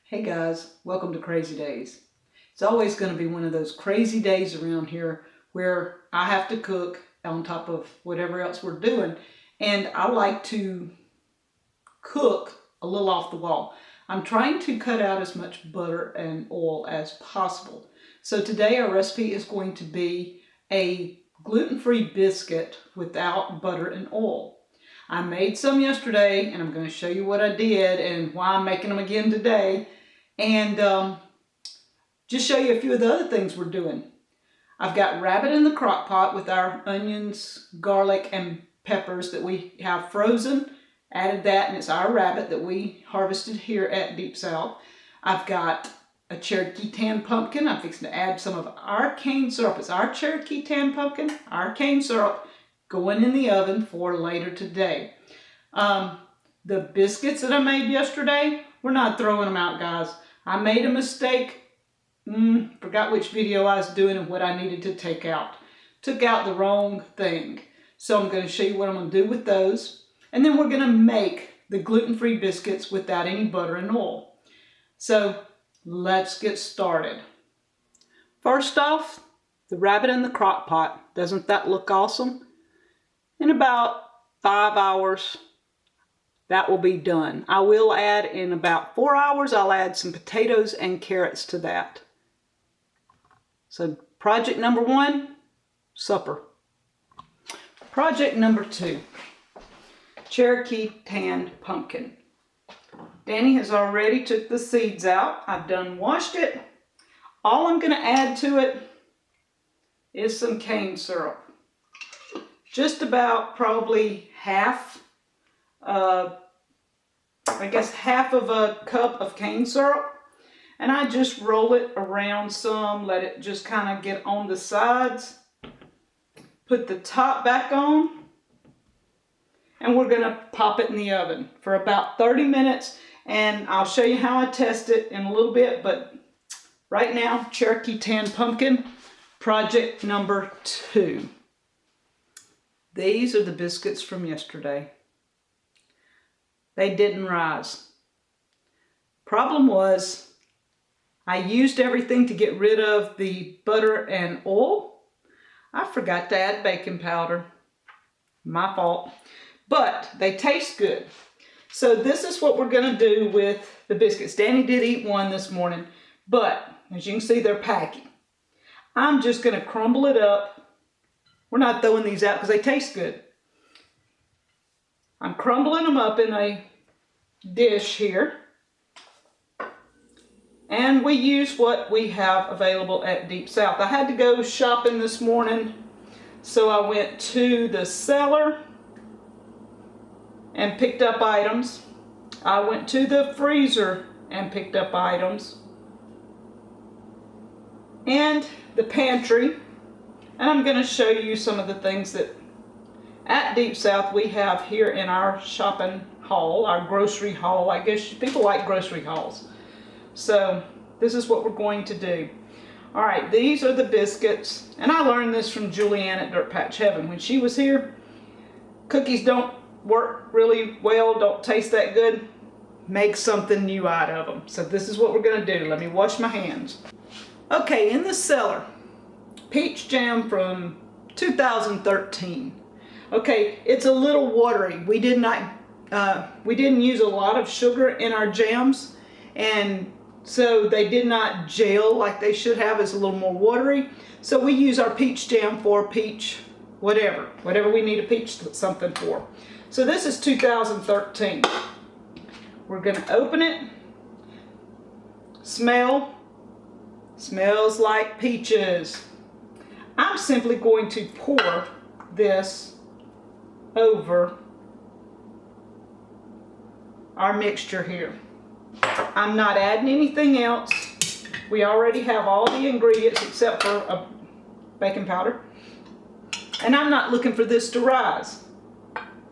Hey guys, welcome to Crazy Days. It's always going to be one of those crazy days around here where I have to cook on top of whatever else we're doing. And I like to cook a little off the wall. I'm trying to cut out as much butter and oil as possible. So today our recipe is going to be a gluten-free biscuit without butter and oil. I made some yesterday and I'm going to show you what I did and why I'm making them again today. And just show you a few of the other things we're doing. I've got rabbit in the crock pot with our onions, garlic, and peppers that we have frozen. Added that, and it's our rabbit that we harvested here at Deep South. I've got a Cherokee tan pumpkin. I'm fixing to add some of our cane syrup. It's our Cherokee tan pumpkin, our cane syrup, going in the oven for later today. The biscuits that I made yesterday, we're not throwing them out, guys. I made a mistake. Forgot which video I was doing and what I needed to take out. Took out the wrong thing. So I'm going to show you what I'm going to do with those. And then we're going to make the gluten-free biscuits without any butter and oil. So let's get started. First off, the rabbit in the crock pot. Doesn't that look awesome? In about 5 hours, that will be done. I will add in about 4 hours, I'll add some potatoes and carrots to that. So project number 1, supper. Project number 2, Cherokee tanned pumpkin. Danny has already took the seeds out. I've done washed it. All I'm going to add to it is some cane syrup. Just about probably half of a cup of cane syrup. And I just roll it around some, let it just kind of get on the sides. Put the top back on. And we're going to pop it in the oven for about 30 minutes. And I'll show you how I test it in a little bit. But right now, Cherokee tan pumpkin, project number 2. These are the biscuits from yesterday. They didn't rise. Problem was, I used everything to get rid of the butter and oil. I forgot to add baking powder. My fault. But they taste good. So this is what we're going to do with the biscuits. Danny did eat one this morning, but as you can see, they're packing. I'm just going to crumble it up. We're not throwing these out because they taste good. I'm crumbling them up in a dish here. And we use what we have available at Deep South. I had to go shopping this morning, so I went to the cellar and picked up items. I went to the freezer and picked up items. And the pantry. And I'm going to show you some of the things that at Deep South we have here in our shopping haul, our grocery haul. I guess people like grocery hauls. So this is what we're going to do. All right, these are the biscuits. And I learned this from Julianne at Dirt Patch Heaven. When she was here, cookies don't work really well, don't taste that good. Make something new out of them. So this is what we're going to do. Let me wash my hands. Okay, in the cellar, peach jam from 2013. Okay, it's a little watery. We didn't use a lot of sugar in our jams, and so they did not gel like they should have. It's a little more watery. So we use our peach jam for peach whatever we need a peach something for. So this is 2013. We're going to open it. Smells like peaches. I'm simply going to pour this over our mixture here. I'm not adding anything else. We already have all the ingredients except for a baking powder. And I'm not looking for this to rise.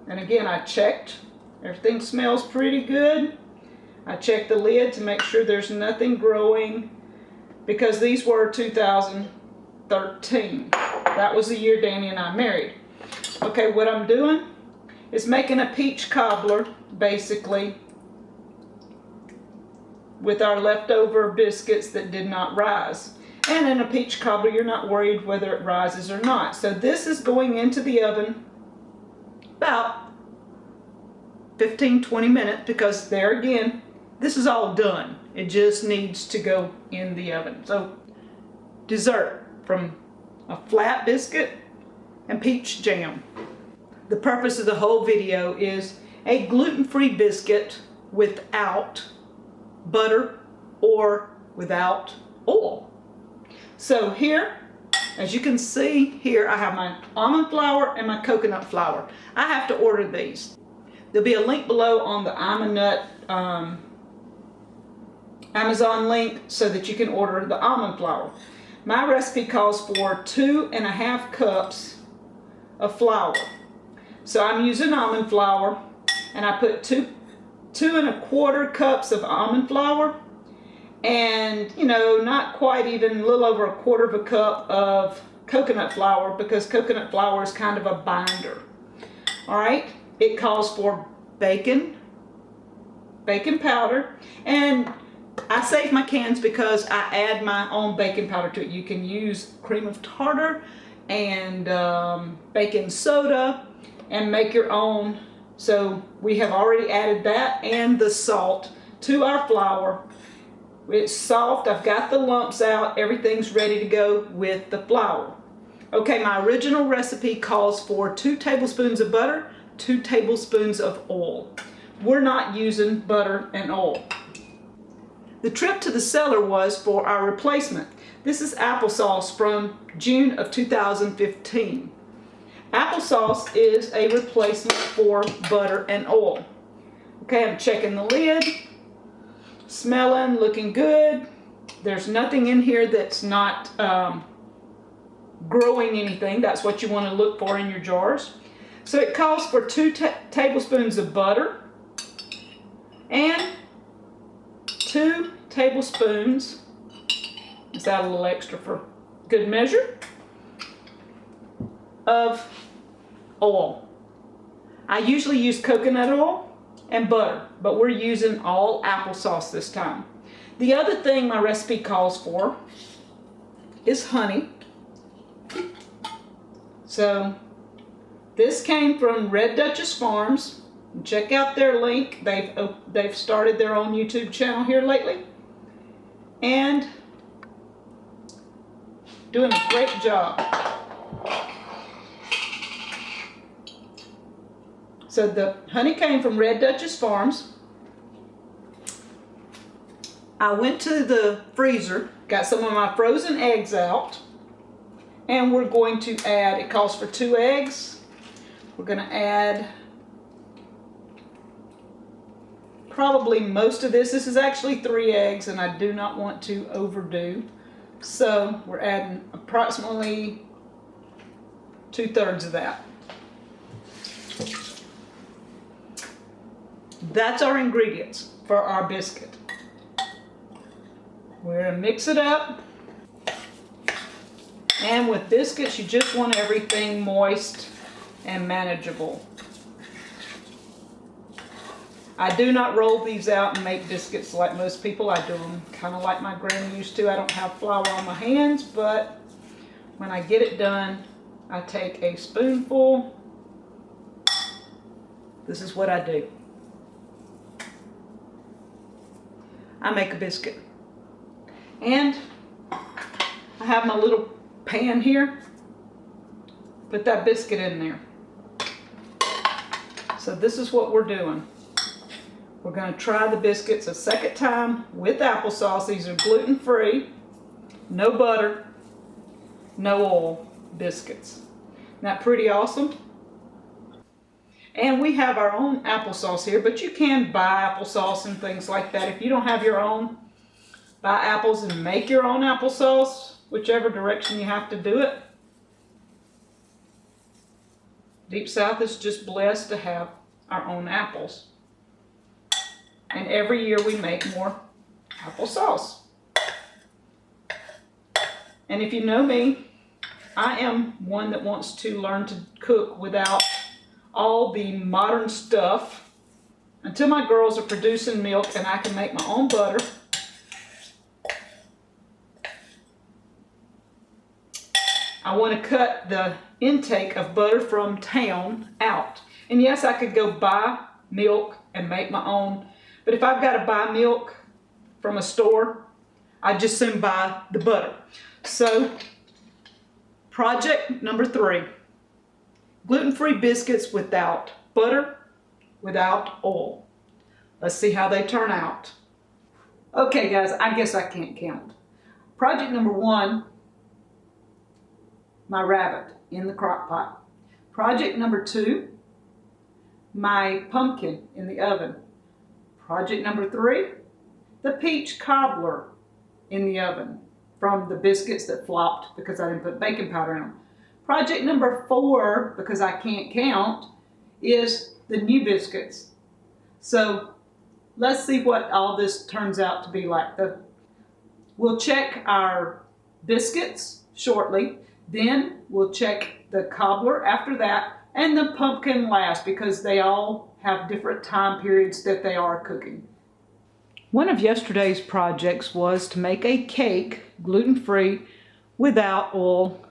And again, I checked. Everything smells pretty good. I checked the lid to make sure there's nothing growing, because these were 2013. That was the year Danny and I married. Okay, what I'm doing is making a peach cobbler, basically, with our leftover biscuits that did not rise. And in a peach cobbler, you're not worried whether it rises or not. So this is going into the oven about 15-20 minutes, because there again, this is all done. It just needs to go in the oven. So dessert from a flat biscuit and peach jam. The purpose of the whole video is a gluten-free biscuit without butter or without oil. So here, as you can see here, I have my almond flour and my coconut flour. I have to order these. There'll be a link below on the I'm a Nut Amazon link so that you can order the almond flour. My recipe calls for 2.5 cups of flour. So I'm using almond flour, and I put 2.25 cups of almond flour, and not quite even, a little over 1/4 cup of coconut flour, because coconut flour is kind of a binder. All right, it calls for bacon powder, and I save my cans because I add my own baking powder to it. You can use cream of tartar and baking soda and make your own. So we have already added that and the salt to our flour. It's soft, I've got the lumps out, everything's ready to go with the flour. Okay, my original recipe calls for 2 tablespoons of butter, 2 tablespoons of oil. We're not using butter and oil. The trip to the cellar was for our replacement. This is applesauce from June of 2015. Applesauce is a replacement for butter and oil. Okay, I'm checking the lid, smelling, looking good. There's nothing in here that's not growing anything. That's what you want to look for in your jars. So it calls for 2 tablespoons of butter and 2 tablespoons, let's add a little extra for good measure, of oil. I usually use coconut oil and butter, but we're using all applesauce this time. The other thing my recipe calls for is honey. So this came from Red Duchess Farms. Check out their link. They've started their own YouTube channel here lately, and doing a great job. So the honey came from Red Duchess Farms. I went to the freezer, got some of my frozen eggs out, and we're going to add, it calls for 2 eggs. We're going to add probably most of this. This is actually 3 eggs, and I do not want to overdo. So we're adding approximately 2/3 of that. That's our ingredients for our biscuit. We're going to mix it up. And with biscuits, you just want everything moist and manageable. I do not roll these out and make biscuits like most people. I do them kind of like my granny used to. I don't have flour on my hands, but when I get it done, I take a spoonful. This is what I do. I make a biscuit. And I have my little pan here. Put that biscuit in there. So this is what we're doing. We're going to try the biscuits a second time with applesauce. These are gluten-free, no butter, no oil biscuits. Isn't that pretty awesome? And we have our own applesauce here, but you can buy applesauce and things like that. If you don't have your own, buy apples and make your own applesauce, whichever direction you have to do it. Deep South is just blessed to have our own apples. And every year we make more applesauce. And if you know me, I am one that wants to learn to cook without all the modern stuff until my girls are producing milk and I can make my own butter I want to cut the intake of butter from town out. And yes, I could go buy milk and make my own, but if I've got to buy milk from a store, I just soon buy the butter. So, project number 3, gluten-free biscuits without butter, without oil. Let's see how they turn out. Okay guys, I guess I can't count. Project number 1, my rabbit in the crock pot. Project number 2, my pumpkin in the oven. Project number 3, the peach cobbler in the oven from the biscuits that flopped because I didn't put baking powder in them. Project number 4, because I can't count, is the new biscuits. So let's see what all this turns out to be like. We'll check our biscuits shortly, then we'll check the cobbler after that, and the pumpkin last, because they all have different time periods that they are cooking. One of yesterday's projects was to make a cake, gluten-free, without oil,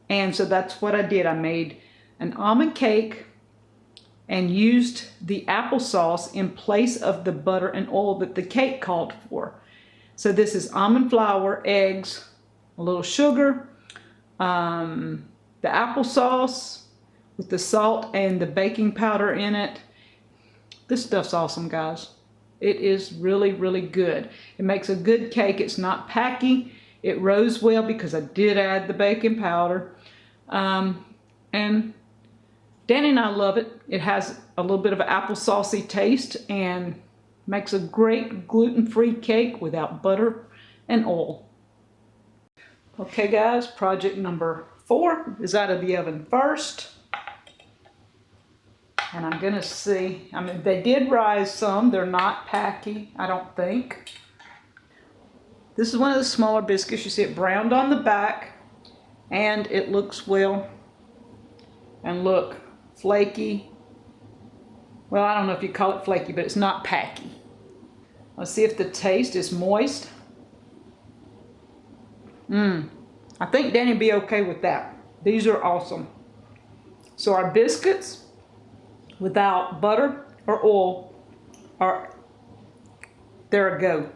and so that's what I did. I made an almond cake and used the applesauce in place of the butter and oil that the cake called for. So this is almond flour, eggs, a little sugar, the applesauce with the salt and the baking powder in it. This stuff's awesome, guys. It is really, really good. It makes a good cake. It's not packy. It rose well because I did add the baking powder. And Danny and I love it. It has a little bit of an applesaucey taste and makes a great gluten-free cake without butter and oil. Okay guys, project number 4 is out of the oven first. And I'm gonna see, I mean, they did rise some. They're not packy, I don't think. This is one of the smaller biscuits. You see it browned on the back and it looks well. And look, flaky. Well, I don't know if you call it flaky, but it's not packy. Let's see if the taste is moist. I think Danny will be okay with that. These are awesome. So our biscuits without butter or oil are, there we go.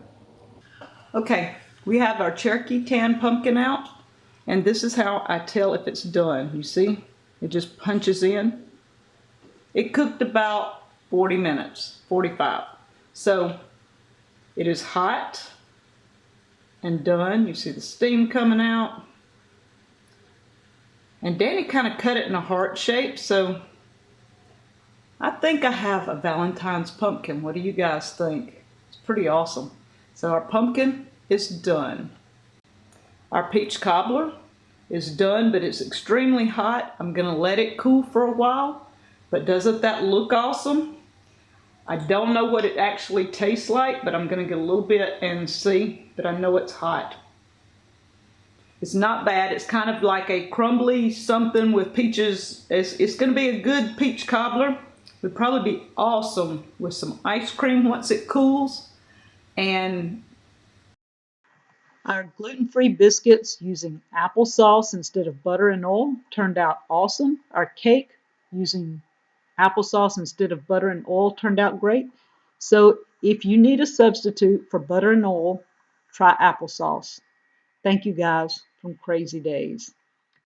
Okay, we have our Cherokee tan pumpkin out, and this is how I tell if it's done. You see, it just punches in. It cooked about 40 minutes, 45. So it is hot and done. You see the steam coming out. And Danny kind of cut it in a heart shape, so I think I have a Valentine's pumpkin. What do you guys think? It's pretty awesome. So our pumpkin is done. Our peach cobbler is done, but it's extremely hot. I'm gonna let it cool for a while, but doesn't that look awesome? I don't know what it actually tastes like, but I'm gonna get a little bit and see, but I know it's hot. It's not bad. It's kind of like a crumbly something with peaches. It's gonna be a good peach cobbler. Would probably be awesome with some ice cream once it cools. And our gluten-free biscuits using applesauce instead of butter and oil turned out awesome. Our cake using applesauce instead of butter and oil turned out great. So if you need a substitute for butter and oil, try applesauce. Thank you guys from Crazy Days.